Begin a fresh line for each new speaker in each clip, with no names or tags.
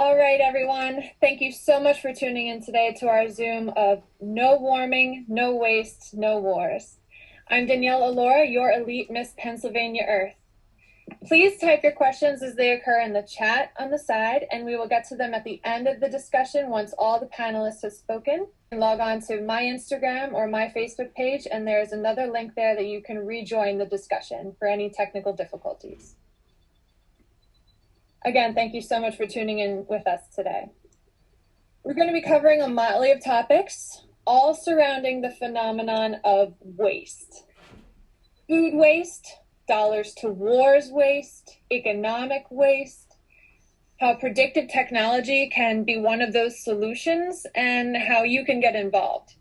All right, everyone. Thank you so much for tuning in today to our Zoom of No Warming, No Waste, No Wars. I'm Danielle Allura, your elite Miss Pennsylvania Earth. Please type your questions as they occur in the chat on the side, and we will get to them at the end of the discussion once all the panelists have spoken. You can log on to my Instagram or my Facebook page, and there's another link there that you can rejoin the discussion for any technical difficulties. Again, thank you so much for tuning in with us today. We're going to be covering a motley of topics, all surrounding the phenomenon of waste. Food waste, dollars to wars waste, economic waste, how predictive technology can be one of those solutions, and how you can get involved.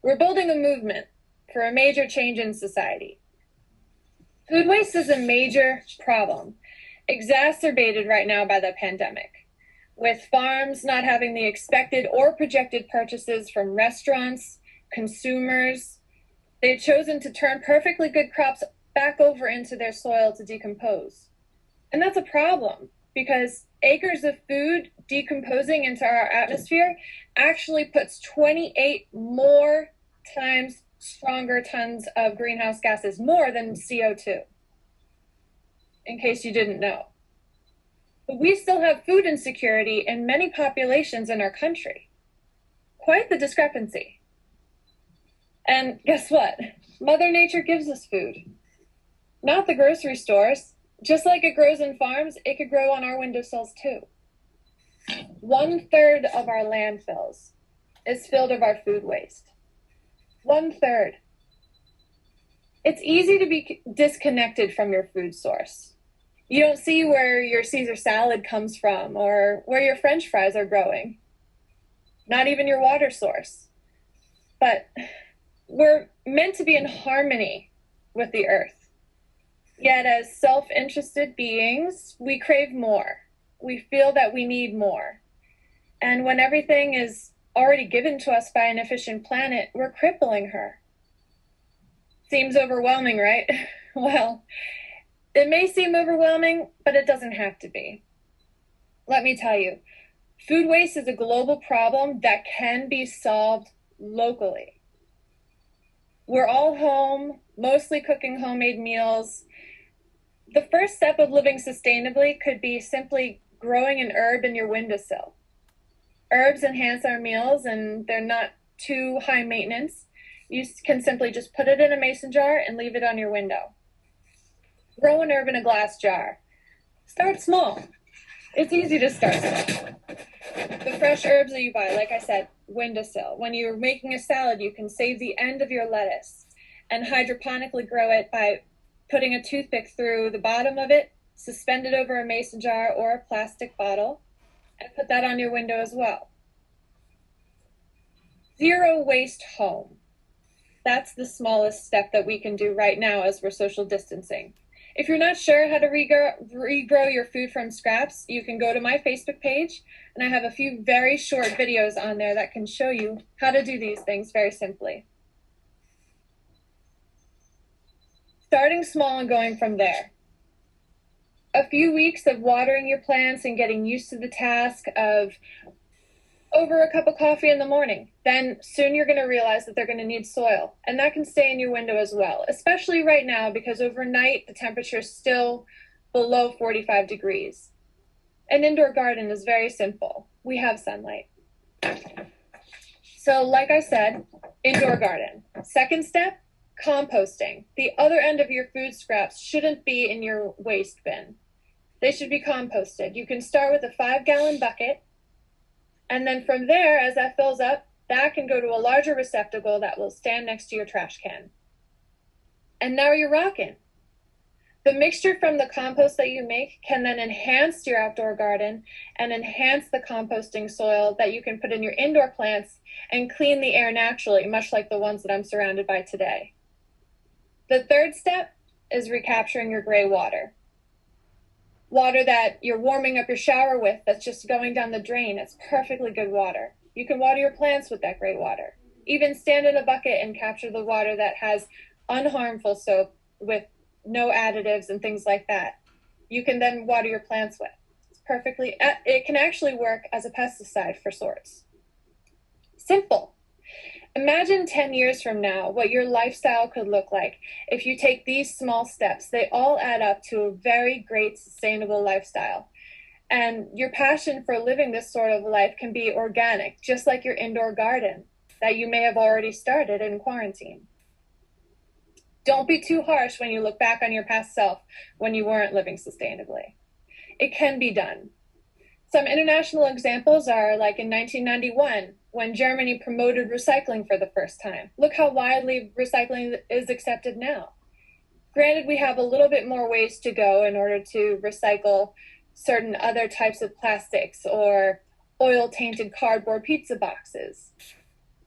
We're building a movement for a major change in society. Food waste is a major problem, exacerbated right now by the pandemic, with farms not having the expected or projected purchases from restaurants, consumers. They've chosen to turn perfectly good crops back over into their soil to decompose. And that's a problem because acres of food decomposing into our atmosphere actually puts 28 more times stronger tons of greenhouse gases, more than CO2. In case you didn't know. But we still have food insecurity in many populations in our country. Quite the discrepancy. And guess what? Mother Nature gives us food. Not the grocery stores. Just like it grows in farms, it could grow on our windowsills too. 1/3 of our landfills is filled with our food waste. 1/3. It's easy to be disconnected from your food source. You don't see where your Caesar salad comes from or where your French fries are growing. Not even your water source. But we're meant to be in harmony with the earth. Yet as self-interested beings, we crave more. We feel that we need more. And when everything is already given to us by an efficient planet, we're crippling her. Seems overwhelming, right? Well, it may seem overwhelming, but it doesn't have to be. Let me tell you, food waste is a global problem that can be solved locally. We're all home, mostly cooking homemade meals. The first step of living sustainably could be simply growing an herb in your windowsill. Herbs enhance our meals and they're not too high maintenance. You can simply just put it in a mason jar and leave it on your window. Grow an herb in a glass jar. Start small. It's easy to start small. The fresh herbs that you buy, like I said, windowsill. When you're making a salad, you can save the end of your lettuce and hydroponically grow it by putting a toothpick through the bottom of it, suspend it over a mason jar or a plastic bottle, and put that on your window as well. Zero waste home. That's the smallest step that we can do right now as we're social distancing. If you're not sure how to regrow your food from scraps, you can go to my Facebook page, and I have a few very short videos on there that can show you how to do these things very simply. Starting small and going from there. A few weeks of watering your plants and getting used to the task of over a cup of coffee in the morning. Then soon you're going to realize that they're going to need soil, and that can stay in your window as well, especially right now because overnight the temperature is still below 45 degrees. An indoor garden is very simple. We have sunlight. So like I said, indoor garden. Second step, composting. The other end of your food scraps shouldn't be in your waste bin. They should be composted. You can start with a 5-gallon bucket, and then from there, as that fills up, that can go to a larger receptacle that will stand next to your trash can. And now you're rocking. The mixture from the compost that you make can then enhance your outdoor garden and enhance the composting soil that you can put in your indoor plants and clean the air naturally, much like the ones that I'm surrounded by today. The third step is recapturing your gray water. Water that you're warming up your shower with that's just going down the drain. It's perfectly good water. You can water your plants with that gray water. Even stand in a bucket and capture the water that has unharmful soap with no additives and things like that. You can then water your plants with. It's perfectly. It can actually work as a pesticide for sorts. Simple. Imagine 10 years from now what your lifestyle could look like if you take these small steps. They all add up to a very great sustainable lifestyle. And your passion for living this sort of life can be organic, just like your indoor garden that you may have already started in quarantine. Don't be too harsh when you look back on your past self when you weren't living sustainably. It can be done. Some international examples are like in 1991, when Germany promoted recycling for the first time. Look how widely recycling is accepted now. Granted, we have a little bit more ways to go in order to recycle certain other types of plastics or oil-tainted cardboard pizza boxes,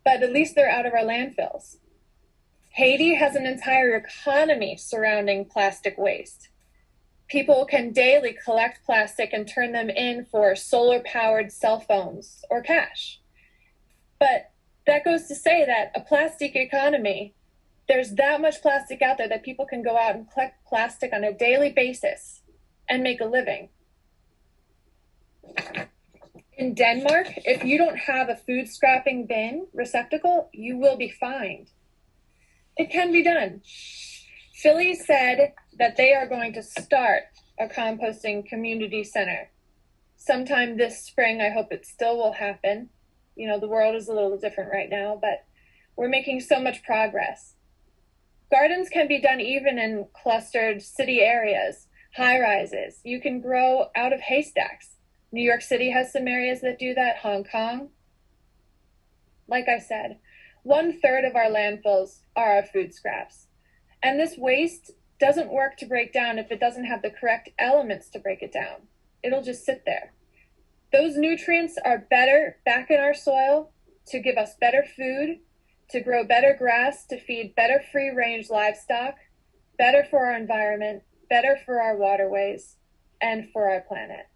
but at least they're out of our landfills. Haiti has an entire economy surrounding plastic waste. People can daily collect plastic and turn them in for solar-powered cell phones or cash. But that goes to say that a plastic economy, there's that much plastic out there that people can go out and collect plastic on a daily basis and make a living. In Denmark, if you don't have a food scrapping bin receptacle, you will be fined. It can be done. Philly said that they are going to start a composting community center sometime this spring. I hope it still will happen. You know, the world is a little different right now, but we're making so much progress. Gardens can be done even in clustered city areas, high rises. You can grow out of haystacks. New York City has some areas that do that, Hong Kong. Like I said, 1/3 of our landfills are our food scraps. And this waste doesn't work to break down if it doesn't have the correct elements to break it down. It'll just sit there. Those nutrients are better back in our soil to give us better food, to grow better grass, to feed better free-range livestock, better for our environment, better for our waterways, and for our planet.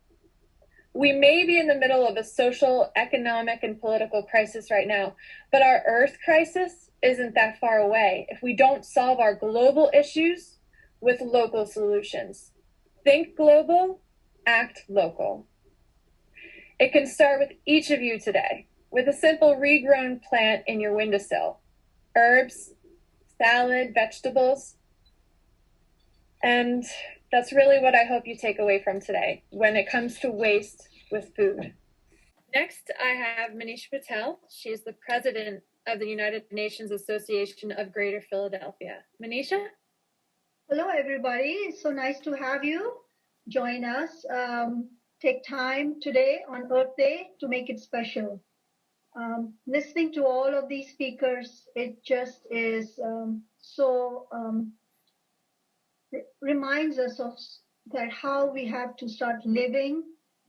We may be in the middle of a social, economic, and political crisis right now, but our Earth crisis isn't that far away if we don't solve our global issues with local solutions. Think global, act local. It can start with each of you today, with a simple regrown plant in your windowsill. Herbs, salad, vegetables. And that's really what I hope you take away from today when it comes to waste with food. Next, I have Manisha Patel. She is the president of the United Nations Association of Greater Philadelphia. Manisha?
Hello, everybody. It's so nice to have you join us. Take time today on Earth Day to make it special. Listening to all of these speakers, it just is reminds us of that how we have to start living,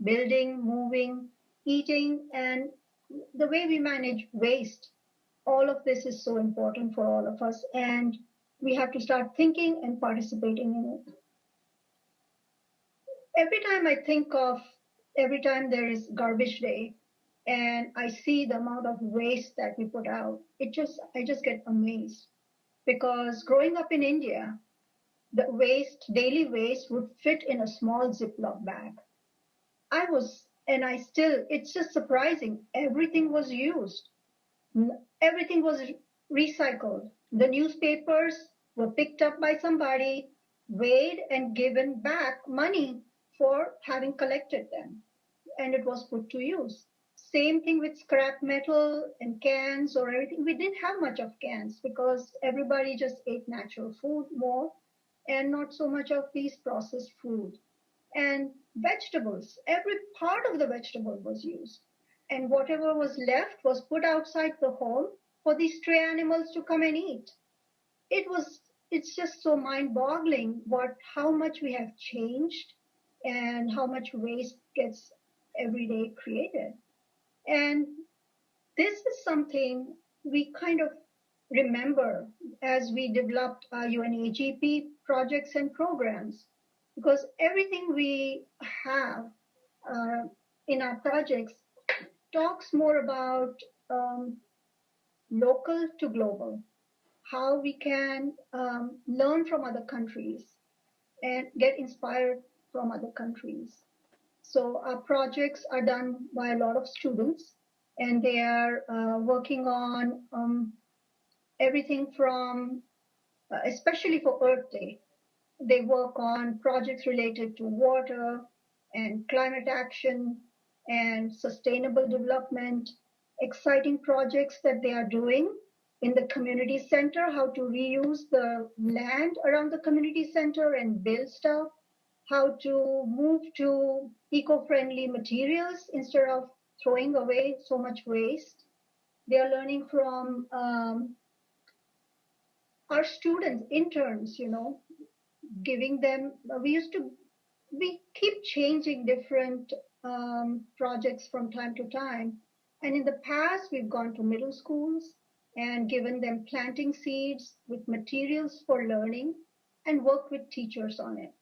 building, moving, eating, and the way we manage waste. All of this is so important for all of us, and we have to start thinking and participating in it. Every time there is garbage day and I see the amount of waste that we put out, I just get amazed. Because growing up in India, the daily waste would fit in a small Ziploc bag. It's just surprising. Everything was used. Everything was recycled. The newspapers were picked up by somebody, weighed and given back money for having collected them, and it was put to use. Same thing with scrap metal and cans or everything. We didn't have much of cans because everybody just ate natural food more and not so much of these processed food. And vegetables, every part of the vegetable was used. And whatever was left was put outside the home for these stray animals to come and eat. It's just so mind-boggling how much we have changed and how much waste gets every day created. And this is something we kind of remember as we developed our UNAGP projects and programs, because everything we have in our projects talks more about local to global, how we can learn from other countries and get inspired from other countries. So our projects are done by a lot of students, and they are working on everything from, especially for Earth Day, they work on projects related to water and climate action and sustainable development, exciting projects that they are doing in the community center, how to reuse the land around the community center and build stuff, how to move to eco-friendly materials instead of throwing away so much waste. They are learning from our students, interns, giving them, we keep changing different projects from time to time. And in the past, we've gone to middle schools and given them planting seeds with materials for learning and worked with teachers on it.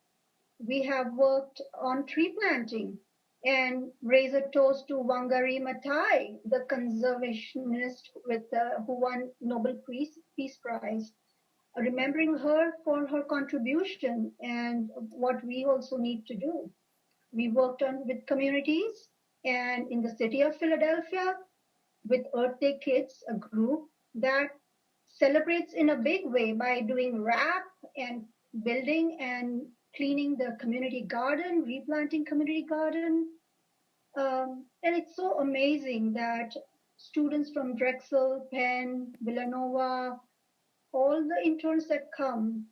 We have worked on tree planting and raise a toast to Wangari Maathai, the conservationist who won Nobel Peace Prize, remembering her for her contribution and what we also need to do. We worked on with communities and in the city of Philadelphia with Earth Day Kids, a group that celebrates in a big way by doing wrap and building and cleaning the community garden, replanting community garden. And it's so amazing that students from Drexel, Penn, Villanova, all the interns that come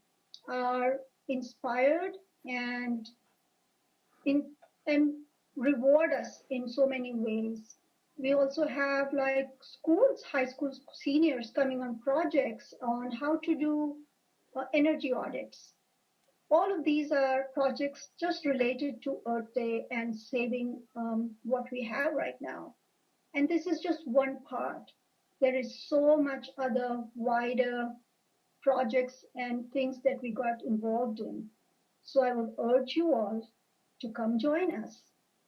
are inspired and in and reward us in so many ways. We also have like schools, high school seniors coming on projects on how to do energy audits. All of these are projects just related to Earth Day and saving what we have right now. And this is just one part. There is so much other wider projects and things that we got involved in. So I would urge you all to come join us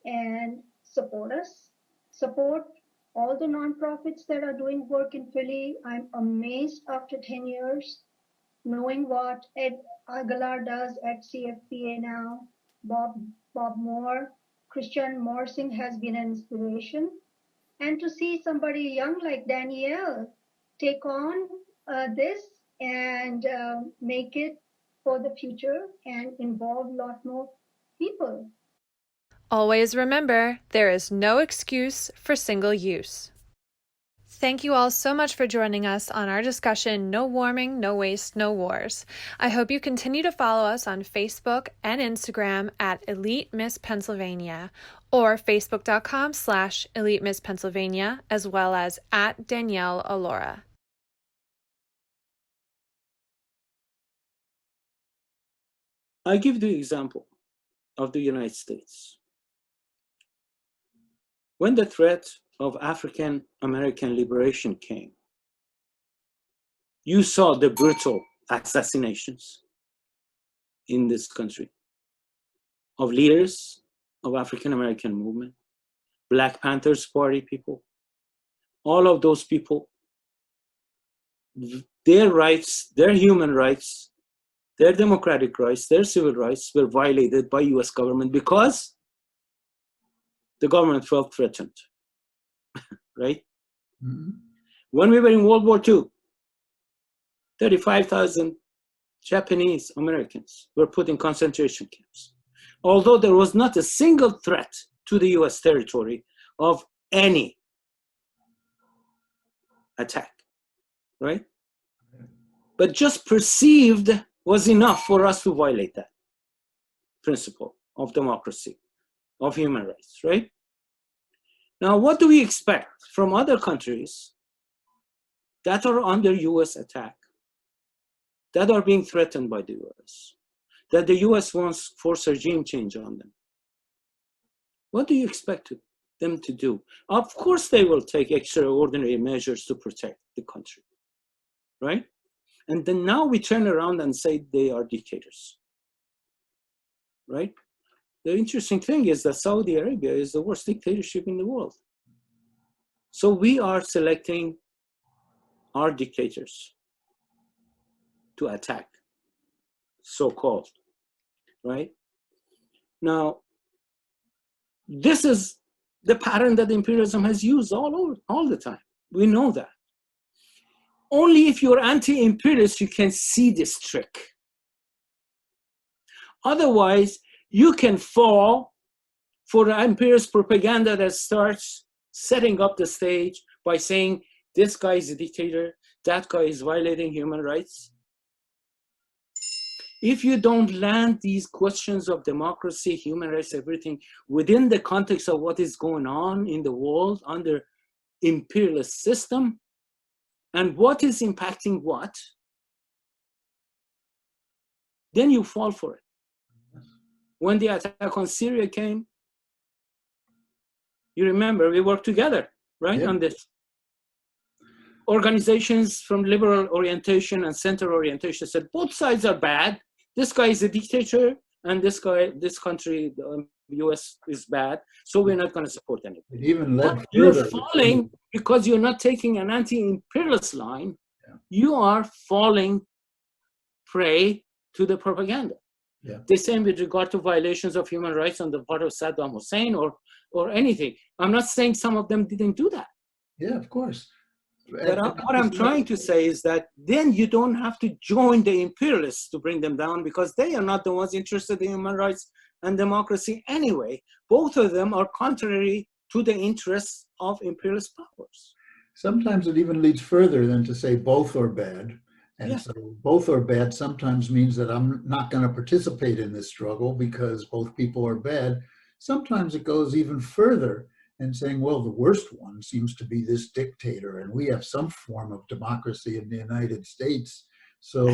and support us, support all the nonprofits that are doing work in Philly. I'm amazed after 10 years, knowing what Ed Aguilar does at CFPA now, Bob Moore, Christian Morsing has been an inspiration. And to see somebody young like Danielle take on this and make it for the future and involve a lot more people.
Always remember, there is no excuse for single use. Thank you all so much for joining us on our discussion, No Warming, No Waste, No Wars. I hope you continue to follow us on Facebook and Instagram at Elite Miss Pennsylvania or facebook.com/Elite Miss Pennsylvania, as well as at Danielle Allura.
I give the example of the United States. When the threat of African American liberation came, you saw the brutal assassinations in this country of leaders of African American movement, Black Panthers Party people, all of those people, their rights, their human rights, their democratic rights, their civil rights were violated by US government because the government felt threatened, right? Mm-hmm. When we were in World War II, 35,000 Japanese Americans were put in concentration camps. Although there was not a single threat to the US territory of any attack, right? But just perceived was enough for us to violate that principle of democracy, of human rights, right? Now, what do we expect from other countries that are under US attack, that are being threatened by the US, that the US wants to force regime change on them? What do you expect them to do? Of course, they will take extraordinary measures to protect the country, right? And then now we turn around and say they are dictators, right? The interesting thing is that Saudi Arabia is the worst dictatorship in the world. So we are selecting our dictators to attack, so-called, right? Now, This is the pattern that imperialism has used all the time. We know that. Only if you're anti-imperialist, you can see this trick. Otherwise, you can fall for the imperialist propaganda that starts setting up the stage by saying, this guy is a dictator, that guy is violating human rights. If you don't land these questions of democracy, human rights, everything within the context of what is going on in the world under imperialist system and what is impacting what, then you fall for it. When the attack on Syria came, you remember we worked together, right, on this. Organizations from liberal orientation and center orientation said both sides are bad. This guy is a dictator, and this country, the US, is bad. So we're not going to support anyone.
It even led
but you're falling because you're not taking an anti-imperialist line.
Yeah.
You are falling prey to the propaganda.
Yeah.
The same with regard to violations of human rights on the part of Saddam Hussein or anything. I'm not saying some of them didn't do that.
Yeah, of course.
But what I'm trying to say is that then you don't have to join the imperialists to bring them down, because they are not the ones interested in human rights and democracy anyway. Both of them are contrary to the interests of imperialist powers.
Sometimes it even leads further than to say both are bad. And
Yeah.
so both are bad sometimes means that I'm not going to participate in this struggle because both people are bad. Sometimes it goes even further and saying, well, the worst one seems to be this dictator, and we have some form of democracy in the United States. So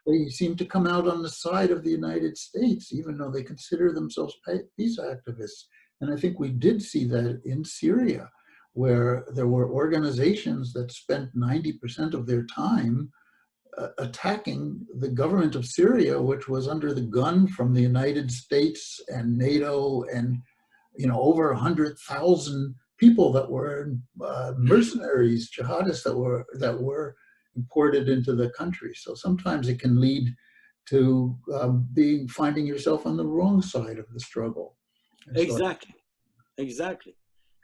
they seem to come out on the side of the United States, even though they consider themselves peace activists. And I think we did see that in Syria, where there were organizations that spent 90% of their time attacking the government of Syria, which was under the gun from the United States and NATO and over 100,000 people that were mercenaries, jihadists that were imported into the country. So sometimes it can lead to finding yourself on the wrong side of the struggle.
Exactly.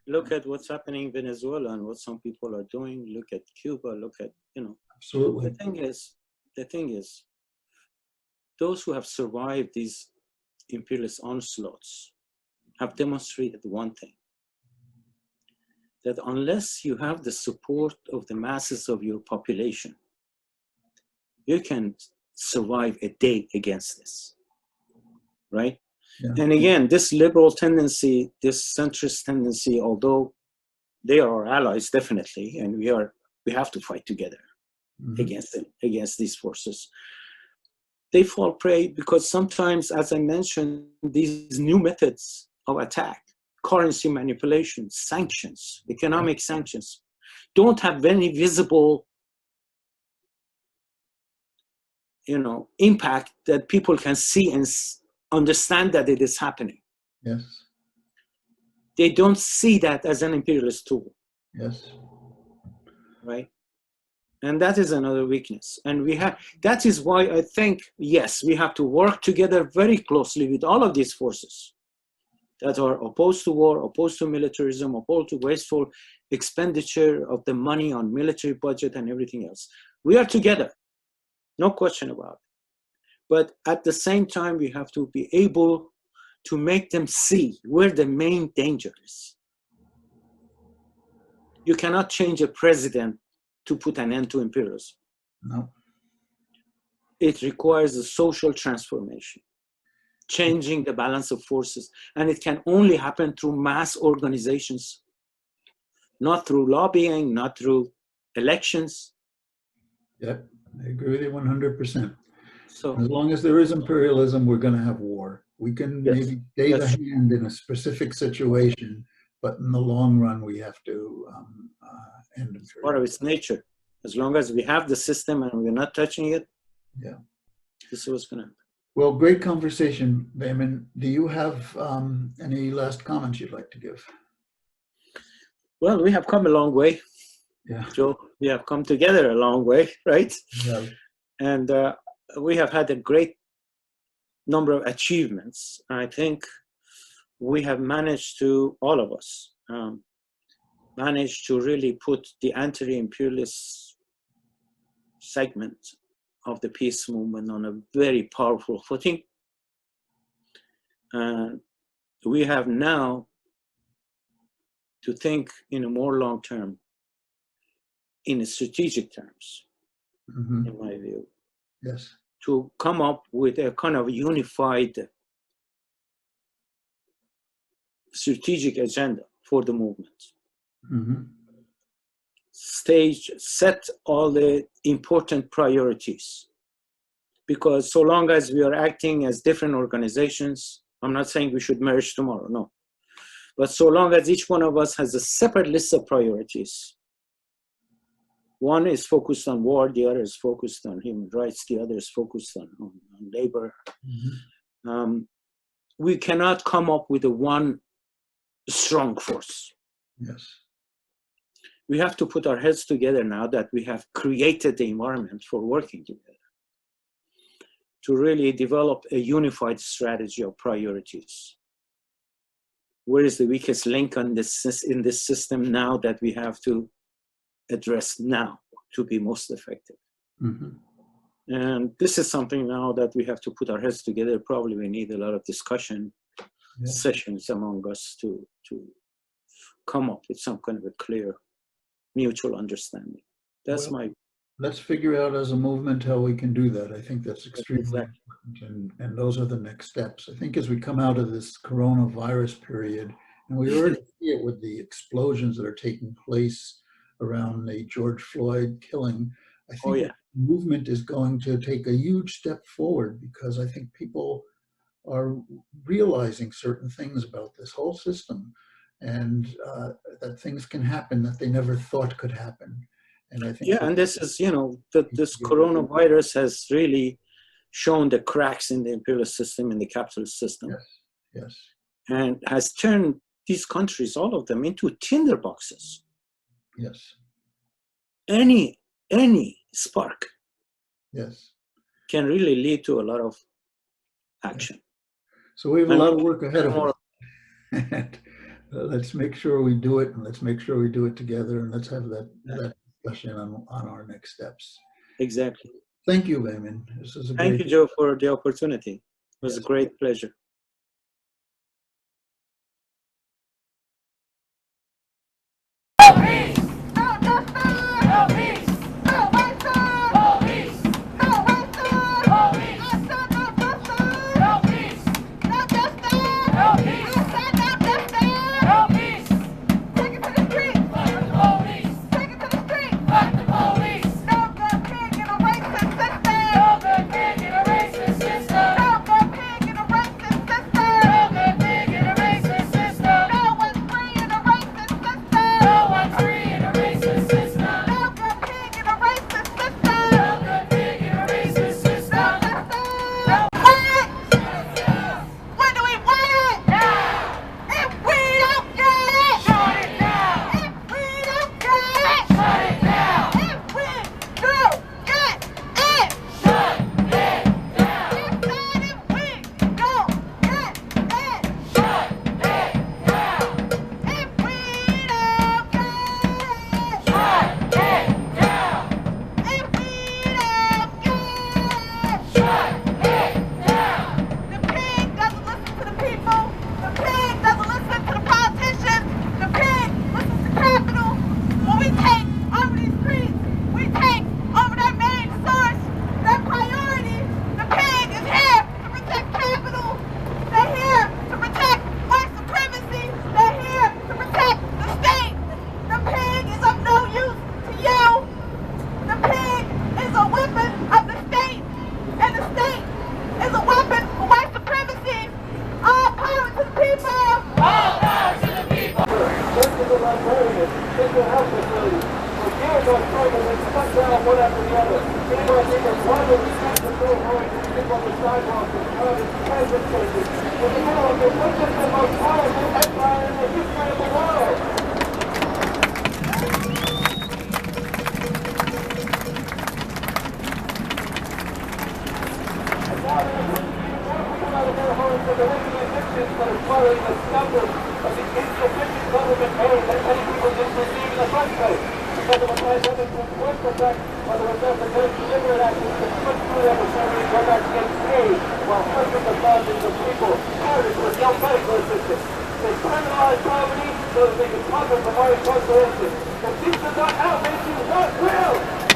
Look at what's happening in Venezuela and what some people are doing. Look at Cuba. Look at
Absolutely.
The thing is, those who have survived these imperialist onslaughts have demonstrated one thing, that unless you have the support of the masses of your population, you can survive a day against this, right?
Yeah.
And again, this liberal tendency, this centrist tendency, although they are our allies, definitely, and we have to fight together against them, against these forces. They fall prey because sometimes, as I mentioned, these new methods of attack, currency manipulation, sanctions, economic sanctions, don't have any visible, impact that people can see and understand that it is happening.
Yes.
They don't see that as an imperialist tool.
Yes.
Right? And that is another weakness. And that is why I think, yes, we have to work together very closely with all of these forces that are opposed to war, opposed to militarism, opposed to wasteful expenditure of the money on military budget and everything else. We are together, no question about it. But at the same time, we have to be able to make them see where the main danger is. You cannot change a president to put an end to imperialism.
No.
It requires a social transformation, changing the balance of forces. And it can only happen through mass organizations, not through lobbying, not through elections.
Yep, I agree with you 100%.
So
as long as there is imperialism, we're going to have war. We can maybe stay the hand in a specific situation, but in the long run, we have to end imperialism.
Part of its nature. As long as we have the system and we're not touching it, this is what's going to happen.
Well, great conversation, Bahman. Do you have any last comments you'd like to give?
Well, we have come a long way.
Yeah.
Joe, we have come together a long way, right?
Yeah.
And we have had a great number of achievements. I think we have managed to, all of us, managed to really put the anti-imperialist segment of the peace movement on a very powerful footing. We have now to think in a more long term, in strategic terms, in my view.
Yes.
To come up with a kind of unified strategic agenda for the movement. Set all the important priorities. Because so long as we are acting as different organizations, I'm not saying we should merge tomorrow, no. But so long as each one of us has a separate list of priorities, one is focused on war, the other is focused on human rights, the other is focused on labor. We cannot come up with a one strong force.
Yes.
We have to put our heads together now that we have created the environment for working together to really develop a unified strategy of priorities. Where is the weakest link in this system now that we have to address now to be most effective? And this is something now that we have to put our heads together. Probably we need a lot of discussion sessions among us to come up with some kind of a clear mutual understanding. That's
Let's figure out as a movement how we can do that. I think that's extremely important, and those are the next steps. I think as we come out of this coronavirus period, and we already see it with the explosions that are taking place around the George Floyd killing, I think the movement is going to take a huge step forward, because I think people are realizing certain things about this whole system, and that things can happen that they never thought could happen. And I think
and this is, that this coronavirus has really shown the cracks in the imperialist system, in the capitalist system.
Yes.
And has turned these countries, all of them, into tinderboxes.
Yes.
Any spark can really lead to a lot of action.
So we have a lot of work ahead of us. And let's make sure we do it, and let's make sure we do it together, and let's have that discussion on our next steps.
Exactly.
Thank you, Bahman. This is
Thank you, Joe, for the opportunity. It was a great pleasure.
But as far showing the numbers of the insufficient government aid that many people didn't receive in the first place because of a pandemic whose worst effect was the result of very deliberate actions to put through them so many go back to get paid while hundreds of thousands of people perish with no medical assistance. They criminalize poverty so that they can profit from our incarceration. If these are not our issues, what will?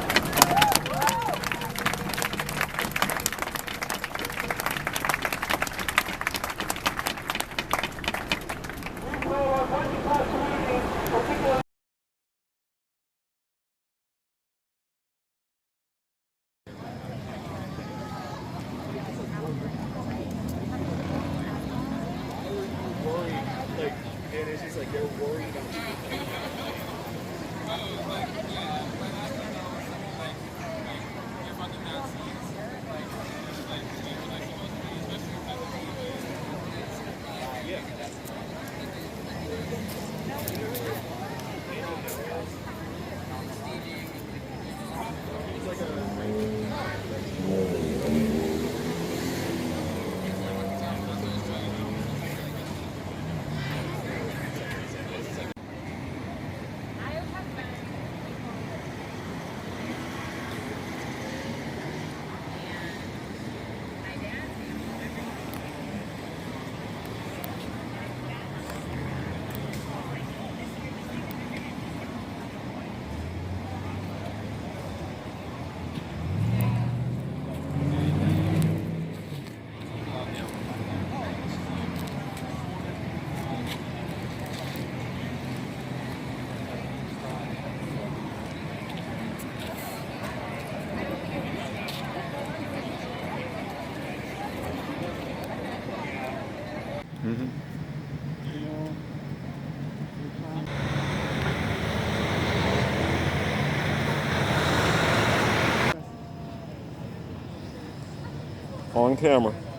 On camera.